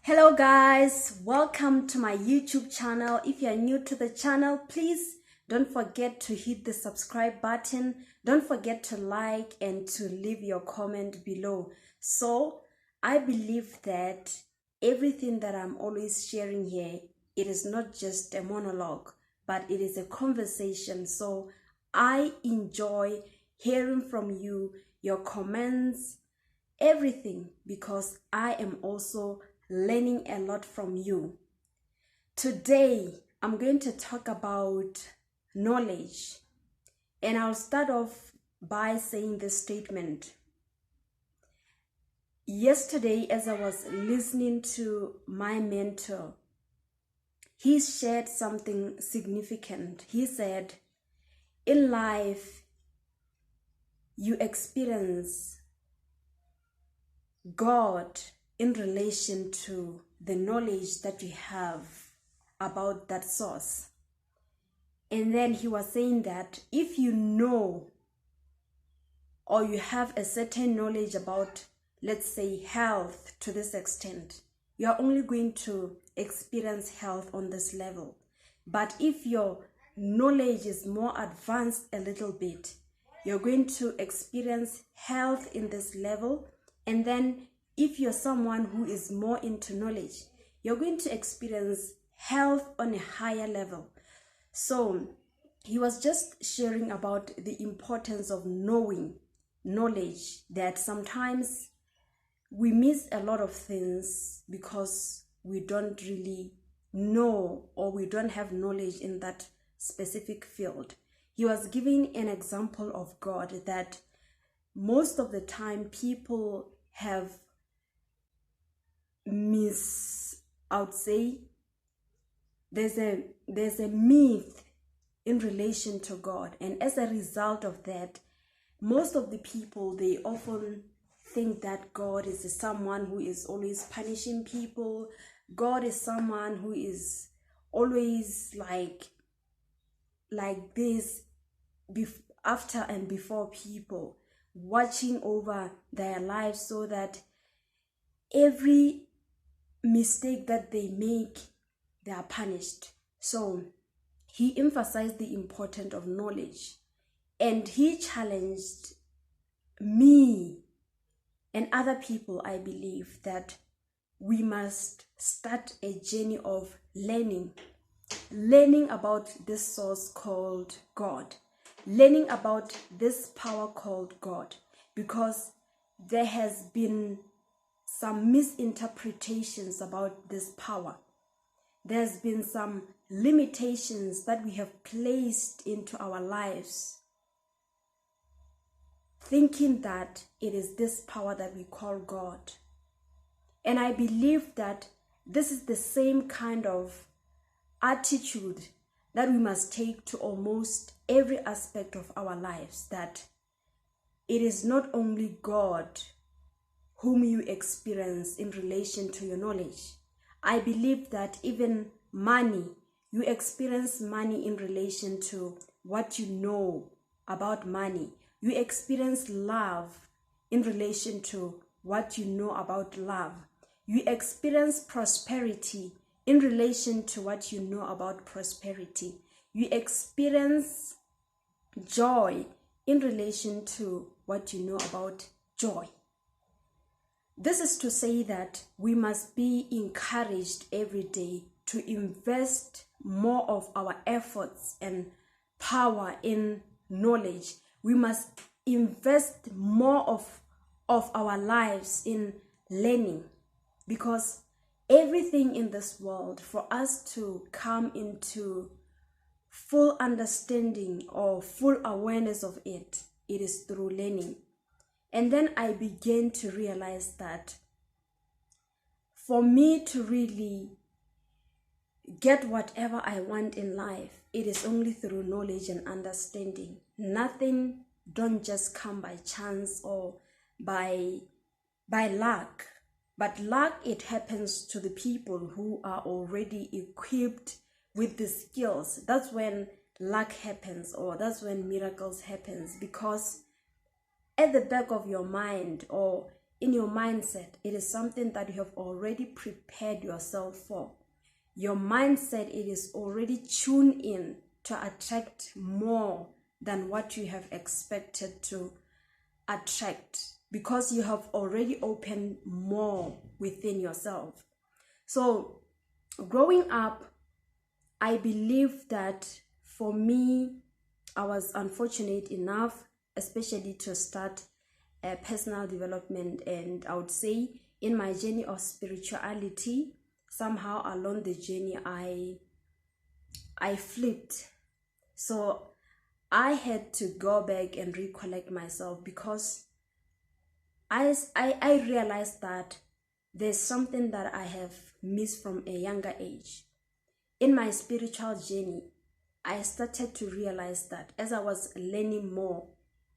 Hello guys, welcome to my YouTube channel. If you are new to the channel, please don't forget to hit the subscribe button. Don't forget to like and to leave your comment below. So I believe that everything that I'm always sharing here, it is not just a monologue, but it is a conversation. So I enjoy hearing from you, your comments, everything, because I am also learning a lot from you. Today, I'm going to talk about knowledge, and I'll start off by saying this statement. Yesterday, as I was listening to my mentor, he shared something significant. He said, in life, you experience God in relation to the knowledge that you have about that source. And then he was saying that if you know or you have a certain knowledge about, let's say, health to this extent, you are only going to experience health on this level. But if your knowledge is more advanced a little bit, you're going to experience health in this level. And then if you're someone who is more into knowledge, you're going to experience health on a higher level. So he was just sharing about the importance of knowing knowledge, that sometimes we miss a lot of things because we don't really know or we don't have knowledge in that specific field. He was giving an example of God, that most of the time people have I would say there's a myth in relation to God, and as a result of that, most of the people, they often think that God is someone who is always punishing people. God is someone who is always like this, after and before people, watching over their lives, so that every mistake that they make, they are punished. So he emphasized the importance of knowledge, and he challenged me and other people, I believe, that we must start a journey of learning about this source called God, learning about this power called God, because there has been some misinterpretations about this power. There's been some limitations that we have placed into our lives, thinking that it is this power that we call God. And I believe that this is the same kind of attitude that we must take to almost every aspect of our lives, that it is not only God whom you experience in relation to your knowledge. I believe that even money, you experience money in relation to what you know about money. You experience love in relation to what you know about love. You experience prosperity in relation to what you know about prosperity. You experience joy in relation to what you know about joy. This is to say that we must be encouraged every day to invest more of our efforts and power in knowledge. We must invest more of our lives in learning, because everything in this world, for us to come into full understanding or full awareness of it, it is through learning. And then I began to realize that for me to really get whatever I want in life, it is only through knowledge and understanding. Nothing don't just come by chance or by luck. But luck, it happens to the people who are already equipped with the skills. That's when luck happens, or that's when miracles happens, because at the back of your mind, or in your mindset, it is something that you have already prepared yourself for. Your mindset, it is already tuned in to attract more than what you have expected to attract, because you have already opened more within yourself. So growing up, I believe that for me, I was unfortunate enough, especially to start personal development, and I would say in my journey of spirituality, somehow along the journey I flipped. So I had to go back and recollect myself, because I realized that there's something that I have missed from a younger age. In my spiritual journey, I started to realize that as I was learning more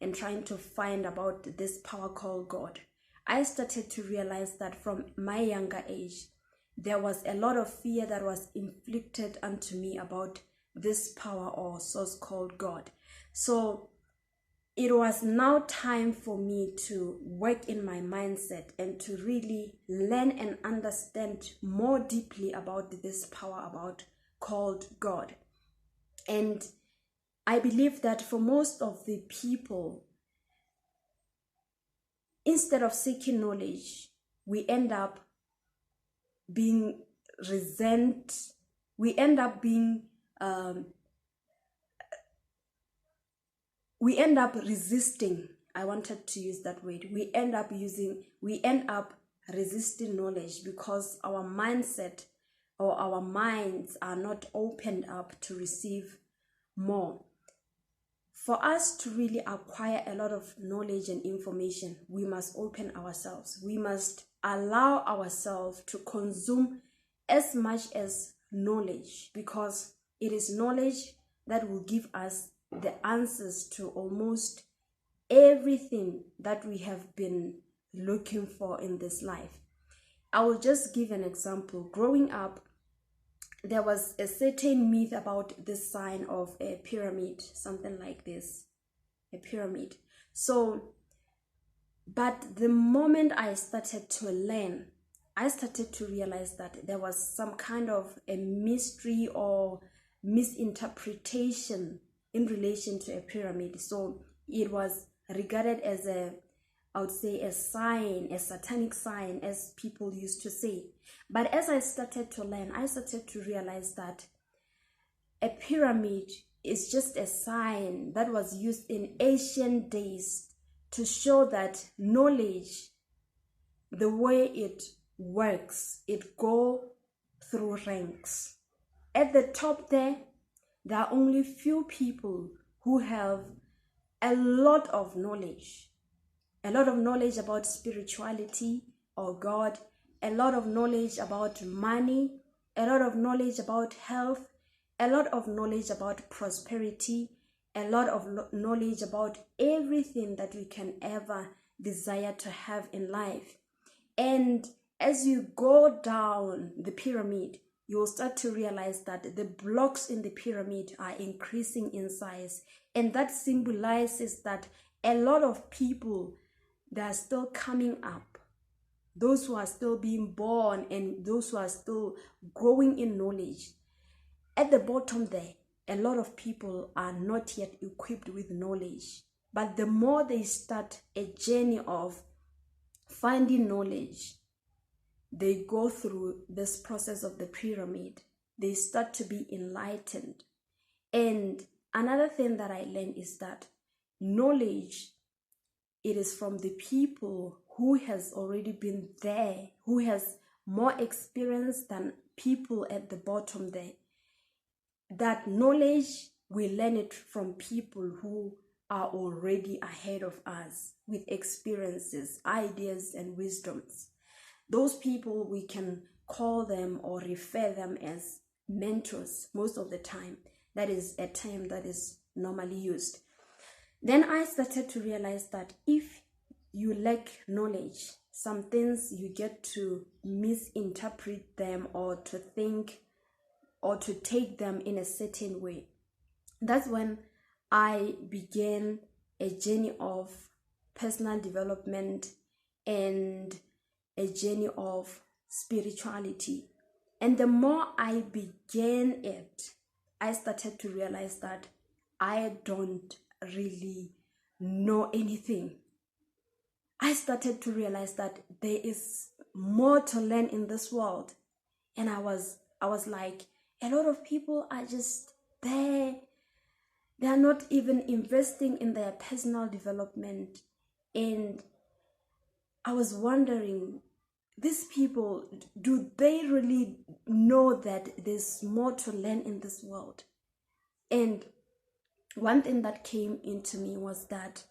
and trying to find about this power called God, I started to realize that from my younger age, there was a lot of fear that was inflicted unto me about this power or source called God. So it was now time for me to work in my mindset and to really learn and understand more deeply about this power called God. And I believe that for most of the people, instead of seeking knowledge, we end up being we end up resisting. I wanted to use that word. We end up resisting knowledge, because our mindset or our minds are not opened up to receive more. For us to really acquire a lot of knowledge and information, we must open ourselves. We must allow ourselves to consume as much as knowledge, because it is knowledge that will give us the answers to almost everything that we have been looking for in this life. I will just give an example. Growing up, there was a certain myth about this sign of a pyramid, something like this, a pyramid. So, but the moment I started to learn, I started to realize that there was some kind of a mystery or misinterpretation in relation to a pyramid. So it was regarded as I would say a sign, a satanic sign, as people used to say. But as I started to learn, I started to realize that a pyramid is just a sign that was used in ancient days to show that knowledge, the way it works, it goes through ranks. At the top there are only few people who have a lot of knowledge about spirituality or God, a lot of knowledge about money, a lot of knowledge about health, a lot of knowledge about prosperity, a lot of knowledge about everything that we can ever desire to have in life. And as you go down the pyramid, you will start to realize that the blocks in the pyramid are increasing in size. And that symbolizes that a lot of people, they are still coming up. Those who are still being born and those who are still growing in knowledge. At the bottom there, a lot of people are not yet equipped with knowledge. But the more they start a journey of finding knowledge, they go through this process of the pyramid. They start to be enlightened. And another thing that I learned is that knowledge, it is from the people who has already been there, who has more experience than people at the bottom there. That knowledge, we learn it from people who are already ahead of us with experiences, ideas, and wisdoms. Those people, we can call them or refer them as mentors most of the time. That is a term that is normally used. Then I started to realize that if you lack knowledge, some things you get to misinterpret them or to think or to take them in a certain way. That's when I began a journey of personal development and a journey of spirituality. And the more I began it, I started to realize that I don't really know anything. I started to realize that there is more to learn in this world. And I was like, a lot of people are just there. They are not even investing in their personal development. And I was wondering, these people, do they really know that there's more to learn in this world? And one thing that came into me was that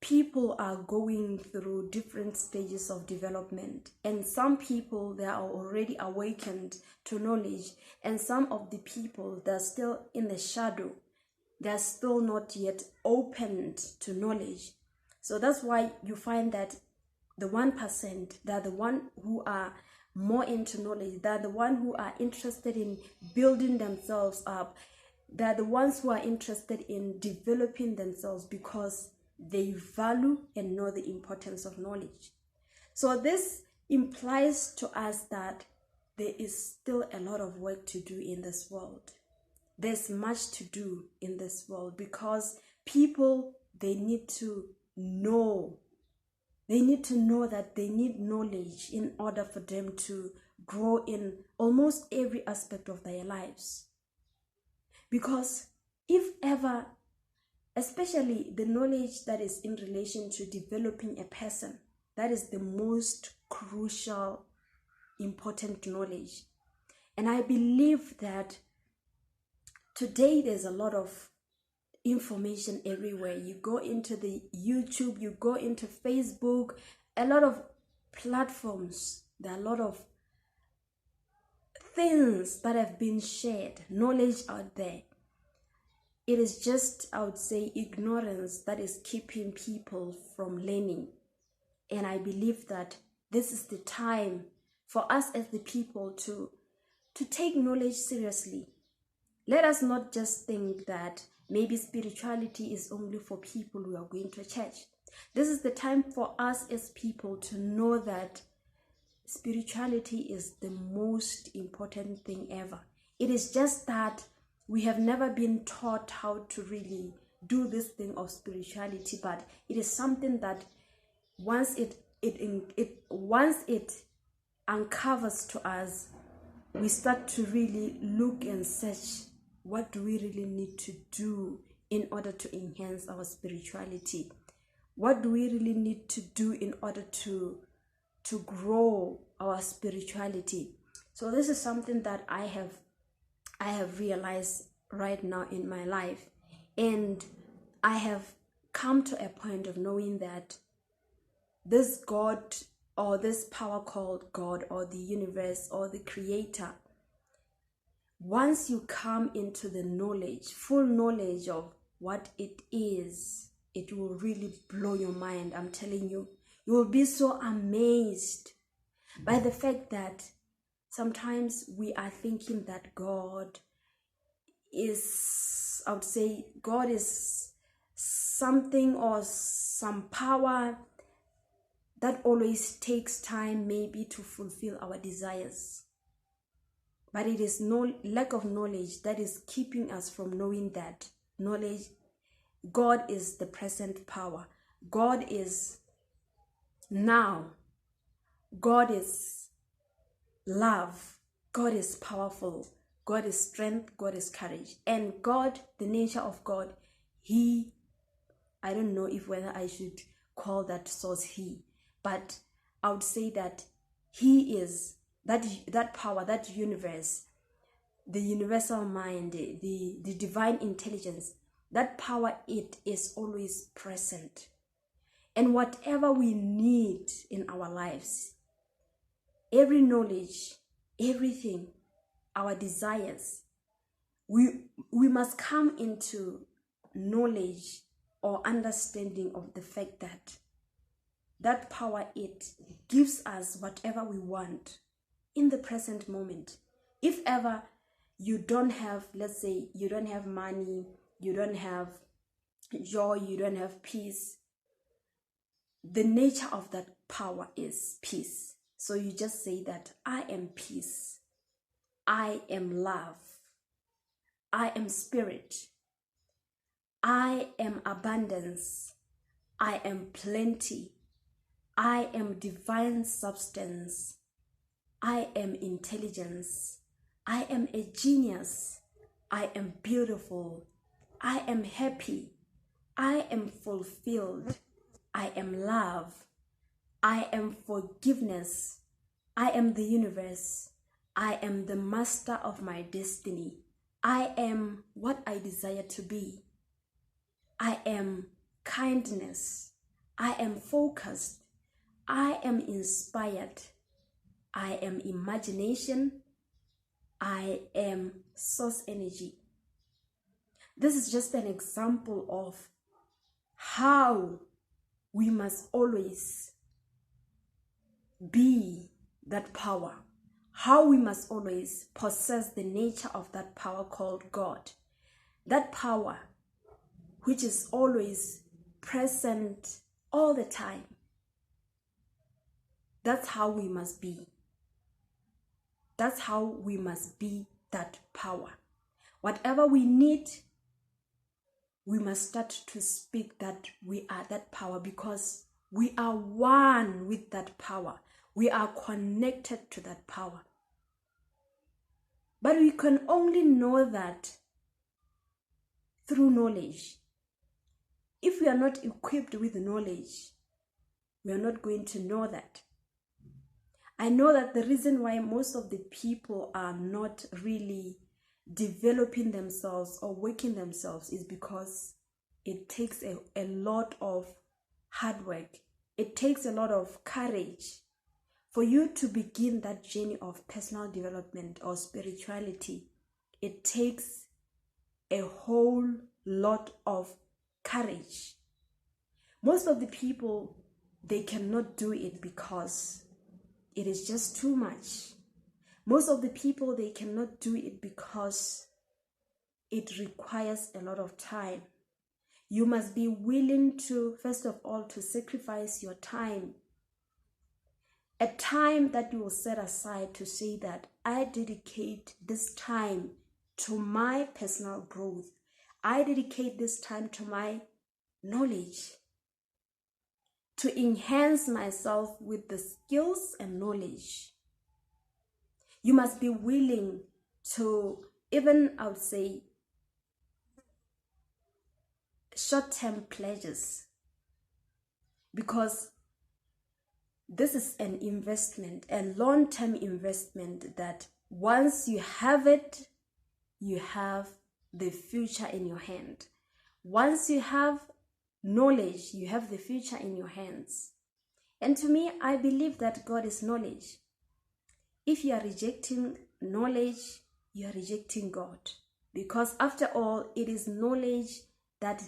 people are going through different stages of development, and some people, they are already awakened to knowledge, and some of the people, they're still in the shadow. They're still not yet opened to knowledge. So that's why you find that the 1%, they're the one who are more into knowledge. They're the one who are interested in building themselves up. They're the ones who are interested in developing themselves because they value and know the importance of knowledge. So this implies to us that there is still a lot of work to do in this world. There's much to do in this world because people, they need to know. They need to know that they need knowledge in order for them to grow in almost every aspect of their lives. Because if ever, especially the knowledge that is in relation to developing a person, that is the most crucial, important knowledge. And I believe that today there's a lot of information everywhere. You go into the YouTube, you go into Facebook, a lot of platforms. There are a lot of things that have been shared, knowledge out there. It is just, I would say, ignorance that is keeping people from learning. And I believe that this is the time for us as the people to take knowledge seriously. Let us not just think that maybe spirituality is only for people who are going to church. This is the time for us as people to know that spirituality is the most important thing ever. It is just that we have never been taught how to really do this thing of spirituality, but it is something that once it uncovers to us, we start to really look and search, what do we really need to do in order to enhance our spirituality? What do we really need to do in order to grow our spirituality? So this is something that I have realized right now in my life, and I have come to a point of knowing that this God, or this power called God, or the universe, or the creator, once you come into the knowledge, full knowledge of what it is, it will really blow your mind. I'm telling you, you will be so amazed by the fact that sometimes we are thinking that God is, I would say, God is something or some power that always takes time maybe to fulfill our desires. But it is no lack of knowledge that is keeping us from knowing that knowledge, God is the present power. God is now. God is love. God is powerful. God is strength. God is courage. And God, the nature of God, I don't know if whether I should call that source He, but I would say that He is that power, that universe, the universal mind, the divine intelligence. That power, it is always present. And whatever we need in our lives, every knowledge, everything, our desires, we must come into knowledge or understanding of the fact that that power, it gives us whatever we want in the present moment. If ever you don't have, let's say, you don't have money, you don't have joy, you don't have peace, the nature of that power is peace. So you just say that I am peace, I am love, I am spirit, I am abundance, I am plenty, I am divine substance, I am intelligence, I am a genius, I am beautiful, I am happy, I am fulfilled, I am love, I am forgiveness, I am the universe, I am the master of my destiny, I am what I desire to be, I am kindness, I am focused, I am inspired, I am imagination, I am source energy. This is just an example of how we must always be that power, how we must always possess the nature of that power called God, that power which is always present all the time. That's how we must be. That's how we must be that power. Whatever we need, we must start to speak that we are that power, because we are one with that power. We are connected to that power. But we can only know that through knowledge. If we are not equipped with knowledge, we are not going to know that. I know that the reason why most of the people are not really developing themselves or working themselves is because it takes a lot of hard work. It takes a lot of courage for you to begin that journey of personal development or spirituality. It takes a whole lot of courage. Most of the people, they cannot do it because it is just too much. Most of the people, they cannot do it because it requires a lot of time. You must be willing to, first of all, to sacrifice your time. A time that you will set aside to say that I dedicate this time to my personal growth. I dedicate this time to my knowledge, to enhance myself with the skills and knowledge. You must be willing to, even I would say, short-term pleasures, because this is an investment, a long-term investment that once you have it, you have the future in your hand. Once you have knowledge, you have the future in your hands. And to me, I believe that God is knowledge. If you are rejecting knowledge, you are rejecting God. Because after all, it is knowledge that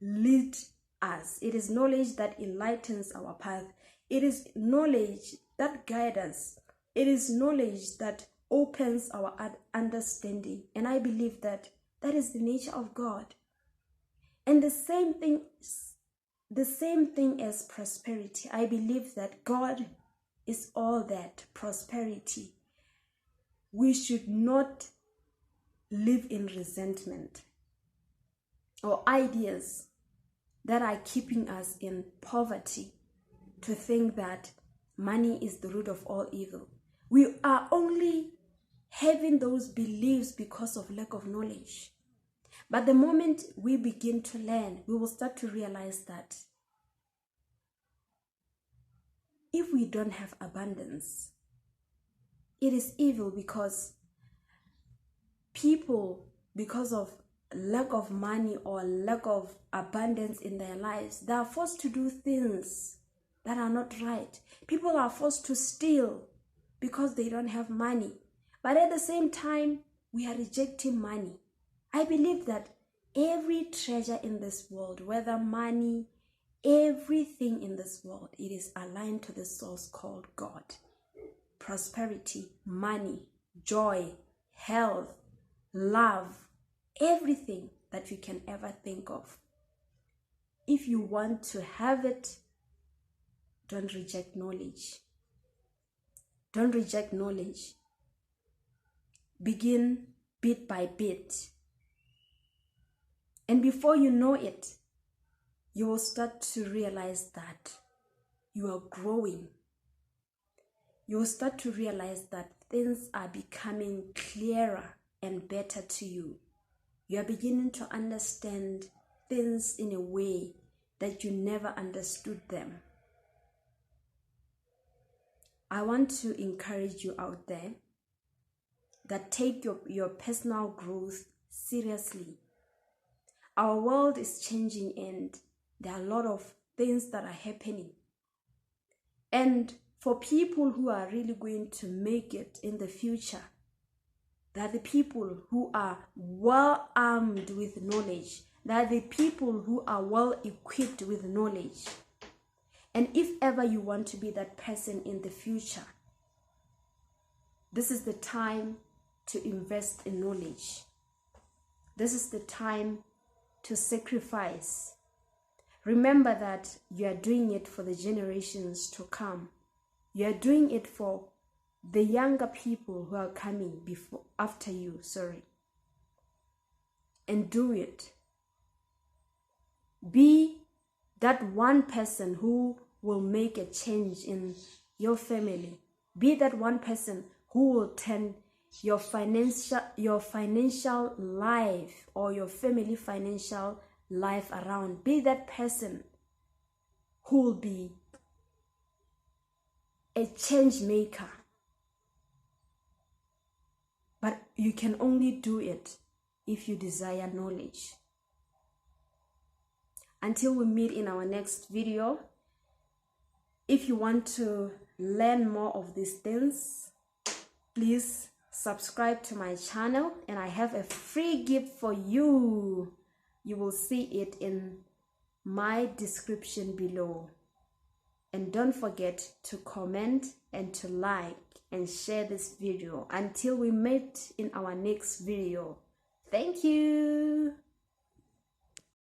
leads us. It is knowledge that enlightens our path. It is knowledge that guides us. It is knowledge that opens our understanding. And I believe that that is the nature of God. And the same thing as prosperity. I believe that God is all that, prosperity. We should not live in resentment or ideas that are keeping us in poverty, to think that money is the root of all evil. We are only having those beliefs because of lack of knowledge. But the moment we begin to learn, we will start to realize that if we don't have abundance, it is evil, because people, because of lack of money or lack of abundance in their lives, they are forced to do things that are not right. People are forced to steal because they don't have money. But at the same time, we are rejecting money. I believe that every treasure in this world, whether money, everything in this world, it is aligned to the source called God. Prosperity, money, joy, health, love, everything that you can ever think of. If you want to have it, don't reject knowledge. Don't reject knowledge. Begin bit by bit. And before you know it, you will start to realize that you are growing. You will start to realize that things are becoming clearer and better to you. You are beginning to understand things in a way that you never understood them. I want to encourage you out there that take your personal growth seriously. Our world is changing and there are a lot of things that are happening. And for people who are really going to make it in the future, they are the people who are well armed with knowledge. They are the people who are well equipped with knowledge. And if ever you want to be that person in the future, this is the time to invest in knowledge. This is the time to sacrifice. Remember that you are doing it for the generations to come. You are doing it for the younger people who are coming after you. And do it. Be that one person who will make a change in your family. Be that one person who will turn your financial life or your family financial life around. Be that person who will be a change maker. But you can only do it if you desire knowledge. Until we meet in our next video, if you want to learn more of these things, please subscribe to my channel, and I have a free gift for you. You will see it in my description below. And don't forget to comment and to like and share this video. Until we meet in our next video. Thank you.